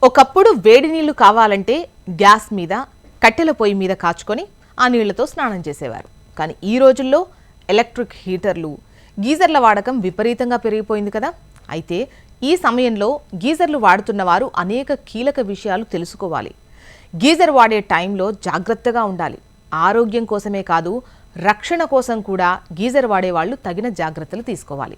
ఒకప్పుడు వేడి నీళ్లు కావాలంటే గ్యాస్ మీద కట్టెల పొయ్యి మీద కాచుకొని ఆ నీళ్లతో స్నానం చేసేవారు. కానీ ఈ రోజుల్లో ఎలక్ట్రిక్ హీటర్లు, గీజర్ల వాడకం విపరీతంగా పెరిగిపోయింది కదా. అయితే ఈ సమయంలో గీజర్లు వాడుతున్న వారు అనేక కీలక విషయాలు తెలుసుకోవాలి. గీజర్ వాడే టైంలో జాగ్రత్తగా ఉండాలి. ఆరోగ్యం కోసమే కాదు, రక్షణ కోసం కూడా గీజర్ వాడేవాళ్లు తగిన జాగ్రత్తలు తీసుకోవాలి.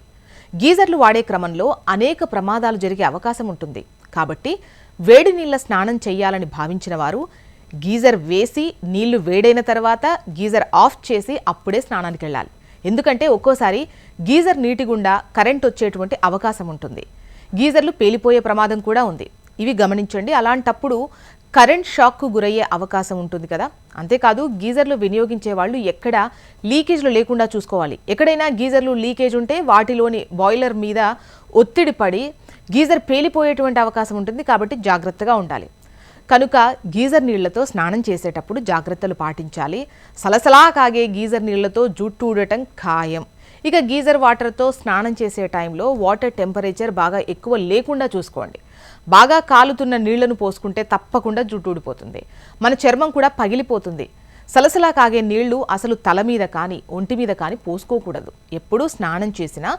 గీజర్లు వాడే క్రమంలో అనేక ప్రమాదాలు జరిగే అవకాశం ఉంటుంది. కాబట్టి వేడి నీళ్ల స్నానం చేయాలని భావించిన వారు గీజర్ వేసి నీళ్లు వేడైన తర్వాత గీజర్ ఆఫ్ చేసి అప్పుడే స్నానానికి వెళ్ళాలి. ఎందుకంటే ఒక్కోసారి గీజర్ నీటి గుండా కరెంట్ వచ్చేటువంటి అవకాశం ఉంటుంది. గీజర్లు పేలిపోయే ప్రమాదం కూడా ఉంది. ఇవి గమనించండి. అలాంటప్పుడు కరెంట్ షాక్కు గురయ్యే అవకాశం ఉంటుంది కదా. అంతేకాదు గీజర్లు వినియోగించే వాళ్ళు ఎక్కడ లీకేజ్లు లేకుండా చూసుకోవాలి. ఎక్కడైనా గీజర్లు లీకేజ్ ఉంటే వాటిలోని బాయిలర్ మీద ఒత్తిడి పడి గీజర్ పేలిపోయేటువంటి అవకాశం ఉంటుంది. కాబట్టి జాగ్రత్తగా ఉండాలి. కనుక గీజర్ నీళ్లతో స్నానం చేసేటప్పుడు జాగ్రత్తలు పాటించాలి. సలసలా కాగే గీజర్ నీళ్లతో జుట్టు ఊడటం ఖాయం. ఇక గీజర్ వాటర్తో స్నానం చేసే టైంలో వాటర్ టెంపరేచర్ బాగా ఎక్కువ లేకుండా చూసుకోండి. బాగా కాలుతున్న నీళ్లను పోసుకుంటే తప్పకుండా జుట్టు ఊడిపోతుంది. మన చర్మం కూడా పగిలిపోతుంది. సలసలా కాగే నీళ్లు అసలు తల మీద కానీ ఒంటి మీద కానీ పోసుకోకూడదు. ఎప్పుడూ స్నానం చేసినా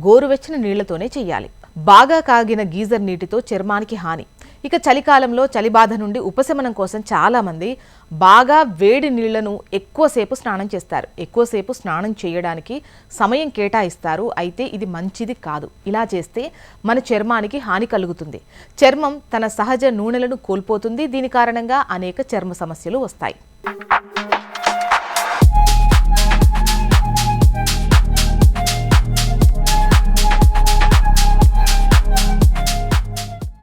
గోరువెచ్చని నీళ్లతోనే చేయాలి. బాగా కాగిన గీజర్ నీటితో చర్మానికి హాని. ఇక చలికాలంలో చలిబాధ నుండి ఉపశమనం కోసం చాలామంది బాగా వేడి నీళ్లను ఎక్కువసేపు స్నానం చేస్తారు. ఎక్కువసేపు స్నానం చేయడానికి సమయం కేటాయిస్తారు. అయితే ఇది మంచిది కాదు. ఇలా చేస్తే మన చర్మానికి హాని కలుగుతుంది. చర్మం తన సహజ నూనెలను కోల్పోతుంది. దీని కారణంగా అనేక చర్మ సమస్యలు వస్తాయి.